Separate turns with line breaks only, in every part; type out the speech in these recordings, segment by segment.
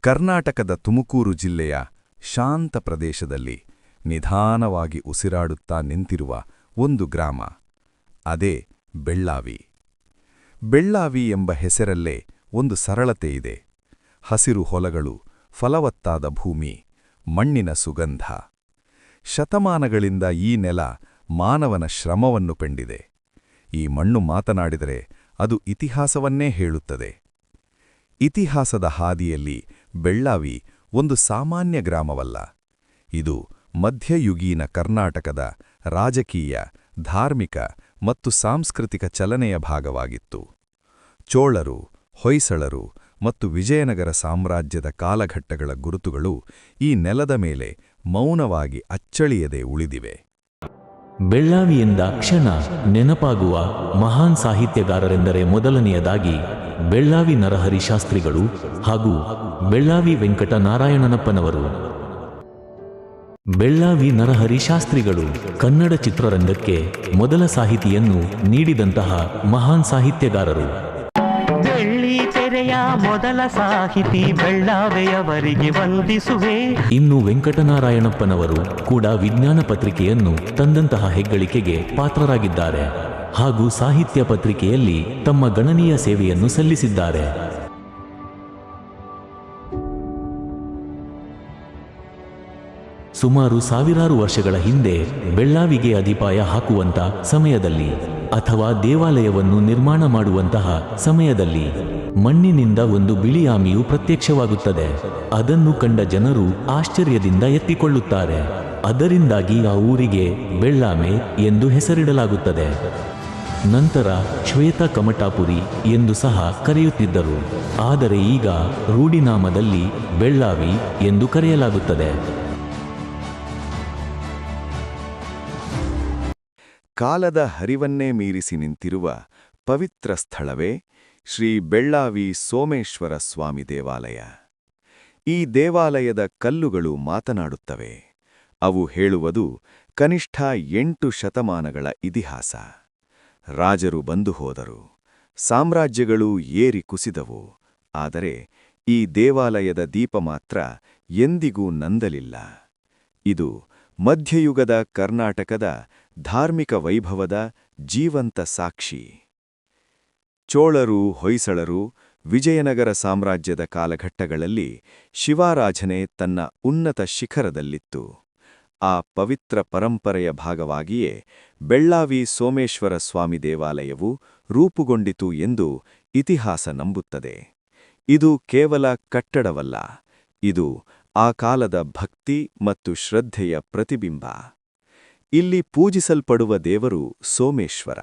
ಕರ್ನಾಟಕದ ತುಮಕೂರು ಜಿಲ್ಲೆಯ ಶಾಂತ ಪ್ರದೇಶದಲ್ಲಿ ನಿಧಾನವಾಗಿ ಉಸಿರಾಡುತ್ತಾ ನಿಂತಿರುವ ಒಂದು ಗ್ರಾಮ, ಅದೇ ಬೆಳ್ಳಾವಿ. ಬೆಳ್ಳಾವಿ ಎಂಬ ಹೆಸರಲ್ಲೇ ಒಂದು ಸರಳತೆ ಇದೆ. ಹಸಿರು ಹೊಲಗಳು, ಫಲವತ್ತಾದ ಭೂಮಿ, ಮಣ್ಣಿನ ಸುಗಂಧ. ಶತಮಾನಗಳಿಂದ ಈ ನೆಲ ಮಾನವನ ಶ್ರಮವನ್ನು ಕಂಡಿದೆ. ಈ ಮಣ್ಣು ಮಾತನಾಡಿದರೆ ಅದು ಇತಿಹಾಸವನ್ನೇ ಹೇಳುತ್ತದೆ. ಇತಿಹಾಸದ ಹಾದಿಯಲ್ಲಿ ಬೆಳ್ಳಾವಿ ಒಂದು ಸಾಮಾನ್ಯ ಗ್ರಾಮವಲ್ಲ. ಇದು ಮಧ್ಯಯುಗೀನ ಕರ್ನಾಟಕದ ರಾಜಕೀಯ, ಧಾರ್ಮಿಕ ಮತ್ತು ಸಾಂಸ್ಕೃತಿಕ ಚಲನೆಯ ಭಾಗವಾಗಿತ್ತು. ಚೋಳರು, ಹೊಯ್ಸಳರು ಮತ್ತು ವಿಜಯನಗರ ಸಾಮ್ರಾಜ್ಯದ ಕಾಲಘಟ್ಟಗಳ ಗುರುತುಗಳು ಈ ನೆಲದ ಮೇಲೆ ಮೌನವಾಗಿ ಅಚ್ಚಳಿಯದೆ ಉಳಿದಿವೆ.
ಬೆಳ್ಳಾವಿ ಎಂದ ಕ್ಷಣ ನೆನಪಾಗುವ ಮಹಾನ್ ಸಾಹಿತ್ಯಗಾರರೆಂದರೆ ಮೊದಲನೆಯದಾಗಿ ಬೆಳ್ಳಾವಿ ನರಹರಿ ಶಾಸ್ತ್ರಿಗಳು ಹಾಗೂ ಬೆಳ್ಳಾವಿ ವೆಂಕಟನಾರಾಯಣನಪ್ಪನವರು. ಬೆಳ್ಳಾವಿ ನರಹರಿ ಶಾಸ್ತ್ರಿಗಳು ಕನ್ನಡ ಚಿತ್ರರಂಗಕ್ಕೆ ಮೊದಲ ಸಾಹಿತಿಯನ್ನು ನೀಡಿದಂತಹ ಮಹಾನ್ ಸಾಹಿತ್ಯಗಾರರು.
ಬೆಳ್ಳಿ ತೆರೆಯ ಮೊದಲ ಸಾಹಿತಿ ಬೆಳ್ಳಾವೆಯವರಿಗೆ ವಂದಿಸುವೆ.
ಇನ್ನು ವೆಂಕಟನಾರಾಯಣಪ್ಪನವರು ಕೂಡ ವಿಜ್ಞಾನ ಪತ್ರಿಕೆಯನ್ನು ತಂದಂತಹ ಹೆಗ್ಗಳಿಕೆಗೆ ಪಾತ್ರರಾಗಿದ್ದಾರೆ ಹಾಗೂ ಸಾಹಿತ್ಯ ಪತ್ರಿಕೆಯಲ್ಲಿ ತಮ್ಮ ಗಣನೀಯ ಸೇವೆಯನ್ನು ಸಲ್ಲಿಸಿದ್ದಾರೆ. ಸುಮಾರು ಸಾವಿರಾರು ವರ್ಷಗಳ ಹಿಂದೆ ಬೆಳ್ಳಾವಿಗೆ ಅಡಿಪಾಯ ಹಾಕುವಂತ ಸಮಯದಲ್ಲಿ ಅಥವಾ ದೇವಾಲಯವನ್ನು ನಿರ್ಮಾಣ ಮಾಡುವಂತಹ ಸಮಯದಲ್ಲಿ ಮಣ್ಣಿನಿಂದ ಒಂದು ಬಿಳಿ ಆಮೆಯು ಪ್ರತ್ಯಕ್ಷವಾಗುತ್ತದೆ. ಅದನ್ನು ಕಂಡ ಜನರು ಆಶ್ಚರ್ಯದಿಂದ ಎತ್ತಿಕೊಳ್ಳುತ್ತಾರೆ. ಅದರಿಂದಾಗಿ ಆ ಊರಿಗೆ ಬೆಳ್ಳಾಮೆ ಎಂದು ಹೆಸರಿಡಲಾಗುತ್ತದೆ. ನಂತರ ಶ್ವೇತ ಕಮಟಾಪುರಿ ಎಂದು ಸಹ ಕರೆಯುತ್ತಿದ್ದರು. ಆದರೆ ಈಗ ರೂಢಿನಾಮದಲ್ಲಿ ಬೆಳ್ಳಾವಿ ಎಂದು ಕರೆಯಲಾಗುತ್ತದೆ.
ಕಾಲದ ಹರಿವನ್ನೇ ಮೀರಿಸಿ ನಿಂತಿರುವ ಪವಿತ್ರ ಸ್ಥಳವೇ ಶ್ರೀ ಬೆಳ್ಳಾವಿ ಸೋಮೇಶ್ವರ ಸ್ವಾಮಿ ದೇವಾಲಯ. ಈ ದೇವಾಲಯದ ಕಲ್ಲುಗಳು ಮಾತನಾಡುತ್ತವೆ. ಅವು ಹೇಳುವುದು ಕನಿಷ್ಠ 8 ಶತಮಾನಗಳ ಇತಿಹಾಸ. ರಾಜರು ಬಂದು ಹೋದರು, ಸಾಮ್ರಾಜ್ಯಗಳು ಏರಿ ಕುಸಿದವು. ಆದರೆ ಈ ದೇವಾಲಯದ ದೀಪ ಮಾತ್ರ ಎಂದಿಗೂ ನಂದಲಿಲ್ಲ. ಇದು ಮಧ್ಯಯುಗದ ಕರ್ನಾಟಕದ ಧಾರ್ಮಿಕ ವೈಭವದ ಜೀವಂತ ಸಾಕ್ಷಿ. ಚೋಳರು, ಹೊಯ್ಸಳರು, ವಿಜಯನಗರ ಸಾಮ್ರಾಜ್ಯದ ಕಾಲಘಟ್ಟಗಳಲ್ಲಿ ಶಿವಾರಾಧನೆ ತನ್ನ ಉನ್ನತ ಶಿಖರದಲ್ಲಿತ್ತು. ಆ ಪವಿತ್ರ ಪರಂಪರೆಯ ಭಾಗವಾಗಿಯೇ ಬೆಳ್ಳಾವಿ ಸೋಮೇಶ್ವರ ಸ್ವಾಮಿ ದೇವಾಲಯವು ರೂಪುಗೊಂಡಿತು ಎಂದು ಇತಿಹಾಸ ನಂಬುತ್ತದೆ. ಇದು ಕೇವಲ ಕಟ್ಟಡವಲ್ಲ, ಇದು ಆ ಕಾಲದ ಭಕ್ತಿ ಮತ್ತು ಶ್ರದ್ಧೆಯ ಪ್ರತಿಬಿಂಬ. ಇಲ್ಲಿ ಪೂಜಿಸಲ್ಪಡುವ ದೇವರು ಸೋಮೇಶ್ವರ.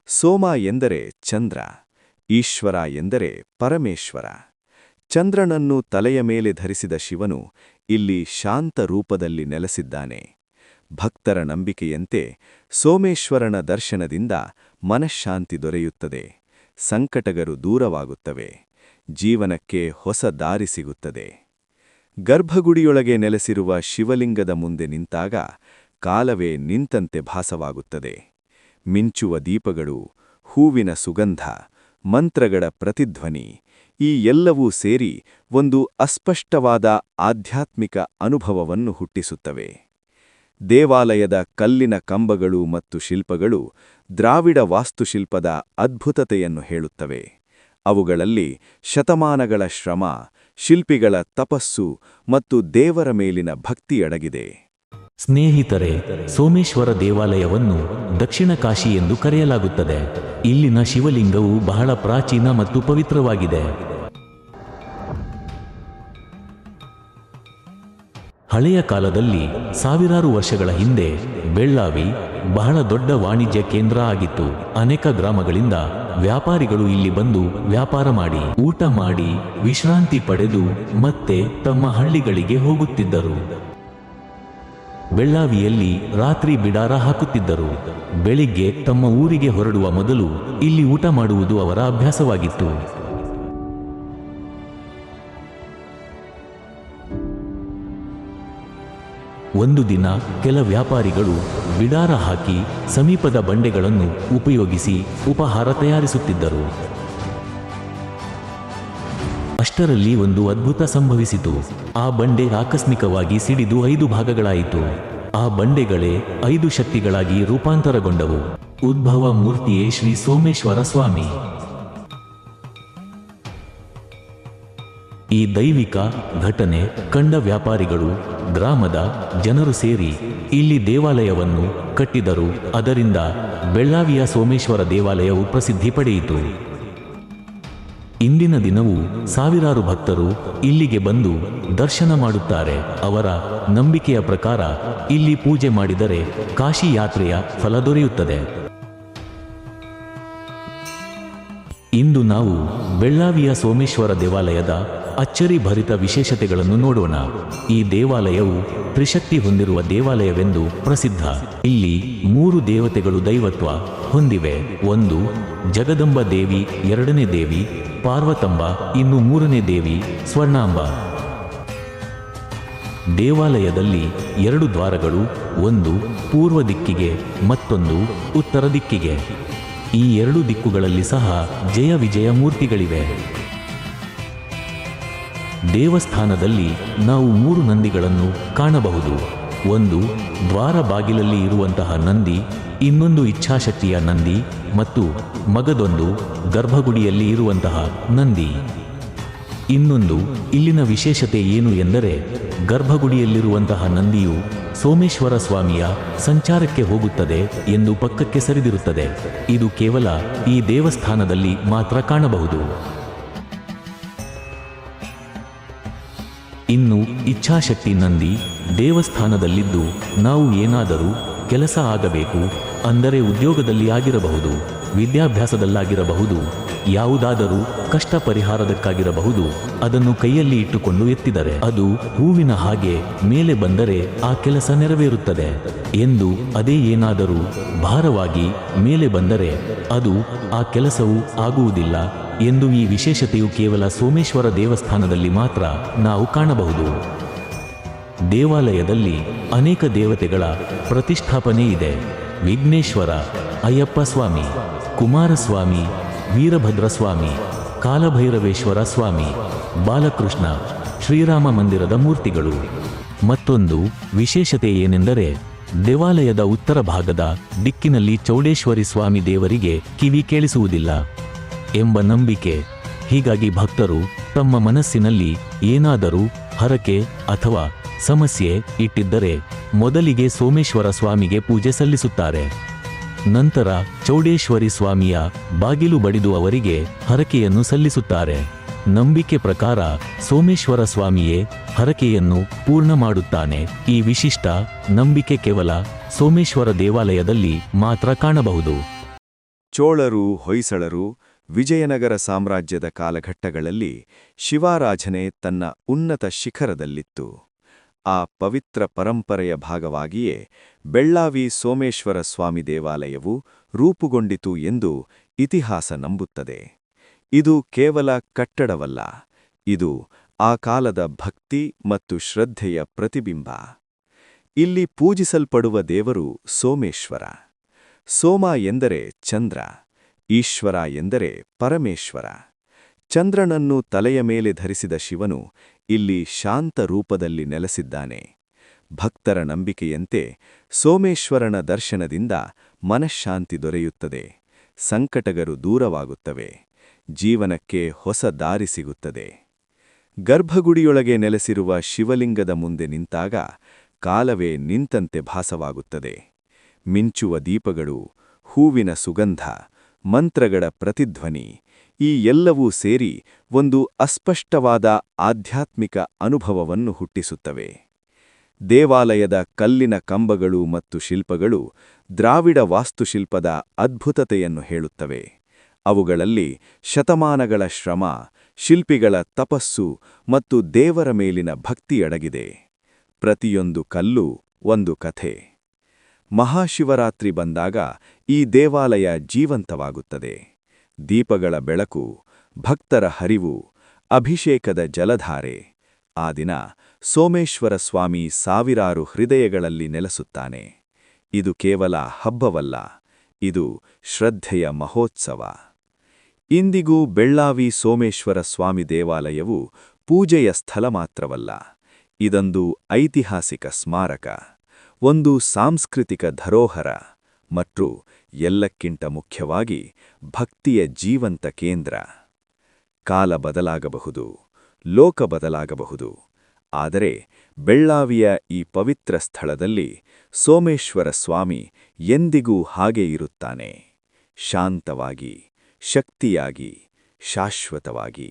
ಸೋಮ ಎಂದರೆ ಚಂದ್ರ, ಈಶ್ವರ ಎಂದರೆ ಪರಮೇಶ್ವರ. ಚಂದ್ರನನ್ನು ತಲೆಯ ಮೇಲೆ ಧರಿಸಿದ ಶಿವನು ಇಲ್ಲಿ ಶಾಂತ ರೂಪದಲ್ಲಿ ನೆಲೆಸಿದ್ದಾನೆ. ಭಕ್ತರ ನಂಬಿಕೆಯಂತೆ ಸೋಮೇಶ್ವರನ ದರ್ಶನದಿಂದ ಮನಃಶಾಂತಿ ದೊರೆಯುತ್ತದೆ, ಸಂಕಟಗಳು ದೂರವಾಗುತ್ತವೆ, ಜೀವನಕ್ಕೆ ಹೊಸ ದಾರಿ ಸಿಗುತ್ತದೆ. ಗರ್ಭಗುಡಿಯೊಳಗೆ ನೆಲೆಸಿರುವ ಶಿವಲಿಂಗದ ಮುಂದೆ ನಿಂತಾಗ ಕಾಲವೇ ನಿಂತಂತೆ ಭಾಸವಾಗುತ್ತದೆ. ಮಿಂಚುವ ದೀಪಗಳು, ಹೂವಿನ ಸುಗಂಧ, ಮಂತ್ರಗಳ ಪ್ರತಿಧ್ವನಿ ಈ ಎಲ್ಲವೂ ಸೇರಿ ಒಂದು ಅಸ್ಪಷ್ಟವಾದ ಆಧ್ಯಾತ್ಮಿಕ ಅನುಭವವನ್ನು ಹುಟ್ಟಿಸುತ್ತವೆ. ದೇವಾಲಯದ ಕಲ್ಲಿನ ಕಂಬಗಳು ಮತ್ತು ಶಿಲ್ಪಗಳು ದ್ರಾವಿಡ ವಾಸ್ತುಶಿಲ್ಪದ ಅದ್ಭುತತೆಯನ್ನು ಹೇಳುತ್ತವೆ. ಅವುಗಳಲ್ಲಿ ಶತಮಾನಗಳ ಶ್ರಮ, ಶಿಲ್ಪಿಗಳ ತಪಸ್ಸು ಮತ್ತು ದೇವರ ಮೇಲಿನ ಭಕ್ತಿ ಅಡಗಿದೆ.
ಸ್ನೇಹಿತರೆ, ಸೋಮೇಶ್ವರ ದೇವಾಲಯವನ್ನು ದಕ್ಷಿಣ ಕಾಶಿ ಎಂದು ಕರೆಯಲಾಗುತ್ತದೆ. ಇಲ್ಲಿನ ಶಿವಲಿಂಗವು ಬಹಳ ಪ್ರಾಚೀನ ಮತ್ತು ಪವಿತ್ರವಾಗಿದೆ. ಹಳೆಯ ಕಾಲದಲ್ಲಿ ಸಾವಿರಾರು ವರ್ಷಗಳ ಹಿಂದೆ ಬೆಳ್ಳಾವಿ ಬಹಳ ದೊಡ್ಡ ವಾಣಿಜ್ಯ ಕೇಂದ್ರ ಆಗಿತ್ತು. ಅನೇಕ ಗ್ರಾಮಗಳಿಂದ ವ್ಯಾಪಾರಿಗಳು ಇಲ್ಲಿ ಬಂದು ವ್ಯಾಪಾರ ಮಾಡಿ, ಊಟ ಮಾಡಿ, ವಿಶ್ರಾಂತಿ ಪಡೆದು ಮತ್ತೆ ತಮ್ಮ ಹಳ್ಳಿಗಳಿಗೆ ಹೋಗುತ್ತಿದ್ದರು. ಬೆಳ್ಳಾವಿಯಲ್ಲಿ ರಾತ್ರಿ ಬಿಡಾರ ಹಾಕುತ್ತಿದ್ದರು. ಬೆಳಿಗ್ಗೆ ತಮ್ಮ ಊರಿಗೆ ಹೊರಡುವ ಮೊದಲು ಇಲ್ಲಿ ಊಟ ಮಾಡುವುದು ಅವರ ಅಭ್ಯಾಸವಾಗಿತ್ತು. ಒಂದು ದಿನ ಕೆಲ ವ್ಯಾಪಾರಿಗಳು ಬಿಡಾರ ಹಾಕಿ ಸಮೀಪದ ಬಂಡೆಗಳನ್ನು ಉಪಯೋಗಿಸಿ ಉಪಹಾರ ತಯಾರಿಸುತ್ತಿದ್ದರು. ಅಷ್ಟರಲ್ಲಿ ಒಂದು ಅದ್ಭುತ ಸಂಭವಿಸಿತು. ಆ ಬಂಡೆ ಆಕಸ್ಮಿಕವಾಗಿ ಸಿಡಿದು 5 ಭಾಗಗಳಾಯಿತು. ಆ ಬಂಡೆಗಳೇ 5 ಶಕ್ತಿಗಳಾಗಿ ರೂಪಾಂತರಗೊಂಡವು. ಉದ್ಭವ ಮೂರ್ತಿಯೇ ಶ್ರೀ ಸೋಮೇಶ್ವರ ಸ್ವಾಮಿ. ಈ ದೈವಿಕ ಘಟನೆ ಕಂಡ ವ್ಯಾಪಾರಿಗಳು, ಗ್ರಾಮದ ಜನರು ಸೇರಿ ಇಲ್ಲಿ ದೇವಾಲಯವನ್ನು ಕಟ್ಟಿದರು. ಅದರಿಂದ ಬೆಳ್ಳಾವಿಯ ಸೋಮೇಶ್ವರ ದೇವಾಲಯವು ಪ್ರಸಿದ್ಧಿ ಪಡೆಯಿತು. ಇಂದಿನ ದಿನವೂ ಸಾವಿರಾರು ಭಕ್ತರು ಇಲ್ಲಿಗೆ ಬಂದು ದರ್ಶನ ಮಾಡುತ್ತಾರೆ. ಅವರ ನಂಬಿಕೆಯ ಪ್ರಕಾರ ಇಲ್ಲಿ ಪೂಜೆ ಮಾಡಿದರೆ ಕಾಶಿ ಯಾತ್ರೆಯ ಫಲ ದೊರೆಯುತ್ತದೆ. ಇಂದು ನಾವು ಬೆಳ್ಳಾವಿಯ ಸೋಮೇಶ್ವರ ದೇವಾಲಯದ ಅಚ್ಚರಿ ಭರಿತ ವಿಶೇಷತೆಗಳನ್ನು ನೋಡೋಣ. ಈ ದೇವಾಲಯವು ತ್ರಿಶಕ್ತಿ ಹೊಂದಿರುವ ದೇವಾಲಯವೆಂದು ಪ್ರಸಿದ್ಧ. ಇಲ್ಲಿ 3 ದೇವತೆಗಳು ದೈವತ್ವ ಹೊಂದಿವೆ. 1 ಜಗದಂಬ ದೇವಿ, 2ನೇ ದೇವಿ ಪಾರ್ವತಂಬ, ಇನ್ನು 3ನೇ ದೇವಿ ಸ್ವರ್ಣಾಂಬ. ದೇವಾಲಯದಲ್ಲಿ 2 ದ್ವಾರಗಳು, ಒಂದು ಪೂರ್ವ ದಿಕ್ಕಿಗೆ ಮತ್ತೊಂದು ಉತ್ತರ ದಿಕ್ಕಿಗೆ. ಈ 2 ದಿಕ್ಕುಗಳಲ್ಲಿ ಸಹ ಜಯ ವಿಜಯ ಮೂರ್ತಿಗಳಿವೆ. ದೇವಸ್ಥಾನದಲ್ಲಿ ನಾವು 3 ನಂದಿಗಳನ್ನು ಕಾಣಬಹುದು. ಒಂದು ದ್ವಾರ ಬಾಗಿಲಲ್ಲಿ ಇರುವಂತಹ ನಂದಿ, ಇನ್ನೊಂದು ಇಚ್ಛಾಶಕ್ತಿಯ ನಂದಿ ಮತ್ತು ಮಗದೊಂದು ಗರ್ಭಗುಡಿಯಲ್ಲಿ ಇರುವಂತಹ ನಂದಿ. ಇನ್ನೊಂದು ಇಲ್ಲಿನ ವಿಶೇಷತೆ ಏನು ಎಂದರೆ, ಗರ್ಭಗುಡಿಯಲ್ಲಿರುವಂತಹ ನಂದಿಯು ಸೋಮೇಶ್ವರ ಸ್ವಾಮಿಯ ಸಂಚಾರಕ್ಕೆ ಹೋಗುತ್ತದೆ ಎಂದು ಪಕ್ಕಕ್ಕೆ ಸರಿದಿರುತ್ತದೆ. ಇದು ಕೇವಲ ಈ ದೇವಸ್ಥಾನದಲ್ಲಿ ಮಾತ್ರ ಕಾಣಬಹುದು. ಇನ್ನು ಇಚ್ಛಾಶಕ್ತಿ ನಂದಿ ದೇವಸ್ಥಾನದಲ್ಲಿದ್ದು, ನಾವು ಏನಾದರೂ ಕೆಲಸ ಆಗಬೇಕು ಅಂದರೆ ಉದ್ಯೋಗದಲ್ಲಿ ಆಗಿರಬಹುದು, ವಿದ್ಯಾಭ್ಯಾಸದಲ್ಲಾಗಿರಬಹುದು, ಯಾವುದಾದರೂ ಕಷ್ಟ ಪರಿಹಾರದಕ್ಕಾಗಿರಬಹುದು, ಅದನ್ನು ಕೈಯಲ್ಲಿ ಇಟ್ಟುಕೊಂಡು ಎತ್ತಿದರೆ ಅದು ಹೂವಿನ ಹಾಗೆ ಮೇಲೆ ಬಂದರೆ ಆ ಕೆಲಸ ನೆರವೇರುತ್ತದೆ ಎಂದು. ಅದೇ ಏನಾದರೂ ಭಾರವಾಗಿ ಮೇಲೆ ಬಂದರೆ ಅದು ಆ ಕೆಲಸವು ಆಗುವುದಿಲ್ಲ ಎಂದು. ಈ ವಿಶೇಷತೆಯು ಕೇವಲ ಸೋಮೇಶ್ವರ ದೇವಸ್ಥಾನದಲ್ಲಿ ಮಾತ್ರ ನಾವು ಕಾಣಬಹುದು. ದೇವಾಲಯದಲ್ಲಿ ಅನೇಕ ದೇವತೆಗಳ ಪ್ರತಿಷ್ಠಾಪನೆ ಇದೆ. ವಿಘ್ನೇಶ್ವರ, ಅಯ್ಯಪ್ಪ ಸ್ವಾಮಿ, ಕುಮಾರಸ್ವಾಮಿ, ವೀರಭದ್ರ ಸ್ವಾಮಿ, ಕಾಲಭೈರವೇಶ್ವರ ಸ್ವಾಮಿ, ಬಾಲಕೃಷ್ಣ, ಶ್ರೀರಾಮ ಮಂದಿರದ ಮೂರ್ತಿಗಳು. ಮತ್ತೊಂದು ವಿಶೇಷತೆ ಏನೆಂದರೆ, ದೇವಾಲಯದ ಉತ್ತರ ಭಾಗದ ದಿಕ್ಕಿನಲ್ಲಿ ಚೌಡೇಶ್ವರಿ ಸ್ವಾಮಿ ದೇವರಿಗೆ ಕಿವಿ ಕೇಳಿಸುವುದಿಲ್ಲ ಎಂಬ ನಂಬಿಕೆ. ಹೀಗಾಗಿ ಭಕ್ತರು ತಮ್ಮ ಮನಸ್ಸಿನಲ್ಲಿ ಏನಾದರೂ ಹರಕೆ ಅಥವಾ ಸಮಸ್ಯೆ ಇಟ್ಟಿದ್ದರೆ ಮೊದಲಿಗೆ ಸೋಮೇಶ್ವರ ಸ್ವಾಮಿಗೆ ಪೂಜೆ ಸಲ್ಲಿಸುತ್ತಾರೆ. ನಂತರ ಚೌಡೇಶ್ವರಿ ಸ್ವಾಮಿಯ ಬಾಗಿಲು ಬಡಿದು ಅವರಿಗೆ ಹರಕೆಯನ್ನು ಸಲ್ಲಿಸುತ್ತಾರೆ. ನಂಬಿಕೆ ಪ್ರಕಾರ ಸೋಮೇಶ್ವರ ಸ್ವಾಮಿಯೇ ಹರಕೆಯನ್ನು ಪೂರ್ಣ ಮಾಡುತ್ತಾನೆ. ಈ ವಿಶಿಷ್ಟ ನಂಬಿಕೆ ಕೇವಲ ಸೋಮೇಶ್ವರ ದೇವಾಲಯದಲ್ಲಿ ಮಾತ್ರ ಕಾಣಬಹುದು.
ಚೋಳರು, ಹೊಯ್ಸಳರು, ವಿಜಯನಗರ ಸಾಮ್ರಾಜ್ಯದ ಕಾಲಘಟ್ಟಗಳಲ್ಲಿ ಶಿವಾರಾಧನೆ ತನ್ನ ಉನ್ನತ ಶಿಖರದಲ್ಲಿತ್ತು. ಆ ಪವಿತ್ರ ಪರಂಪರೆಯ ಭಾಗವಾಗಿಯೇ ಬೆಳ್ಳಾವಿ ಸೋಮೇಶ್ವರ ಸ್ವಾಮಿ ದೇವಾಲಯವು ರೂಪುಗೊಂಡಿತು ಎಂದು ಇತಿಹಾಸ ನಂಬುತ್ತದೆ. ಇದು ಕೇವಲ ಕಟ್ಟಡವಲ್ಲ, ಇದು ಆ ಕಾಲದ ಭಕ್ತಿ ಮತ್ತು ಶ್ರದ್ಧೆಯ ಪ್ರತಿಬಿಂಬ. ಇಲ್ಲಿ ಪೂಜಿಸಲ್ಪಡುವ ದೇವರು ಸೋಮೇಶ್ವರ. ಸೋಮ ಎಂದರೆ ಚಂದ್ರ, ಈಶ್ವರ ಎಂದರೆ ಪರಮೇಶ್ವರ. ಚಂದ್ರನನ್ನು ತಲೆಯ ಮೇಲೆ ಧರಿಸಿದ ಶಿವನು ಇಲ್ಲಿ ಶಾಂತ ರೂಪದಲ್ಲಿ ನೆಲೆಸಿದ್ದಾನೆ. ಭಕ್ತರ ನಂಬಿಕೆಯಂತೆ ಸೋಮೇಶ್ವರನ ದರ್ಶನದಿಂದ ಮನಃಶಾಂತಿ ದೊರೆಯುತ್ತದೆ, ಸಂಕಟಗಳು ದೂರವಾಗುತ್ತವೆ, ಜೀವನಕ್ಕೆ ಹೊಸ ದಾರಿ ಸಿಗುತ್ತದೆ. ಗರ್ಭಗುಡಿಯೊಳಗೆ ನೆಲೆಸಿರುವ ಶಿವಲಿಂಗದ ಮುಂದೆ ನಿಂತಾಗ ಕಾಲವೇ ನಿಂತಂತೆ ಭಾಸವಾಗುತ್ತದೆ. ಮಿಂಚುವ ದೀಪಗಳು, ಹೂವಿನ ಸುಗಂಧ, ಮಂತ್ರಗಳ ಪ್ರತಿಧ್ವನಿ, ಈ ಎಲ್ಲವೂ ಸೇರಿ ಒಂದು ಅಸ್ಪಷ್ಟವಾದ ಆಧ್ಯಾತ್ಮಿಕ ಅನುಭವವನ್ನು ಹುಟ್ಟಿಸುತ್ತವೆ. ದೇವಾಲಯದ ಕಲ್ಲಿನ ಕಂಬಗಳು ಮತ್ತು ಶಿಲ್ಪಗಳು ದ್ರಾವಿಡ ವಾಸ್ತುಶಿಲ್ಪದ ಅದ್ಭುತತೆಯನ್ನು ಹೇಳುತ್ತವೆ. ಅವುಗಳಲ್ಲಿ ಶತಮಾನಗಳ ಶ್ರಮ, ಶಿಲ್ಪಿಗಳ ತಪಸ್ಸು ಮತ್ತು ದೇವರ ಮೇಲಿನ ಭಕ್ತಿ ಅಡಗಿದೆ. ಪ್ರತಿಯೊಂದು ಕಲ್ಲು ಒಂದು ಕಥೆ. ಮಹಾಶಿವರಾತ್ರಿ ಬಂದಾಗ ಈ ದೇವಾಲಯ ಜೀವಂತವಾಗುತ್ತದೆ. ದೀಪಗಳ ಬೆಳಕು, ಭಕ್ತರ ಹರಿವು, ಅಭಿಷೇಕದ ಜಲಧಾರೆ. ಆ ದಿನ ಸೋಮೇಶ್ವರ ಸ್ವಾಮಿ ಸಾವಿರಾರು ಹೃದಯಗಳಲ್ಲಿ ನೆಲೆಸುತ್ತಾನೆ. ಇದು ಕೇವಲ ಹಬ್ಬವಲ್ಲ, ಇದು ಶ್ರದ್ಧೆಯ ಮಹೋತ್ಸವ. ಇಂದಿಗೂ ಬೆಳ್ಳಾವಿ ಸೋಮೇಶ್ವರ ಸ್ವಾಮಿ ದೇವಾಲಯವು ಪೂಜೆಯ ಸ್ಥಳ ಮಾತ್ರವಲ್ಲ, ಇದೊಂದು ಐತಿಹಾಸಿಕ ಸ್ಮಾರಕ, ಒಂದು ಸಾಂಸ್ಕೃತಿಕ ಧರೋಹರ ಮತ್ತು ಎಲ್ಲಕ್ಕಿಂತ ಮುಖ್ಯವಾಗಿ ಭಕ್ತಿಯ ಜೀವಂತ ಕೇಂದ್ರ. ಕಾಲ ಬದಲಾಗಬಹುದು, ಲೋಕ ಬದಲಾಗಬಹುದು, ಆದರೆ ಬೆಳ್ಳಾವಿಯ ಈ ಪವಿತ್ರ ಸ್ಥಳದಲ್ಲಿ ಸೋಮೇಶ್ವರ ಸ್ವಾಮಿ ಎಂದಿಗೂ ಹಾಗೇ ಇರುತ್ತಾನೆ, ಶಾಂತವಾಗಿ, ಶಕ್ತಿಯಾಗಿ, ಶಾಶ್ವತವಾಗಿ.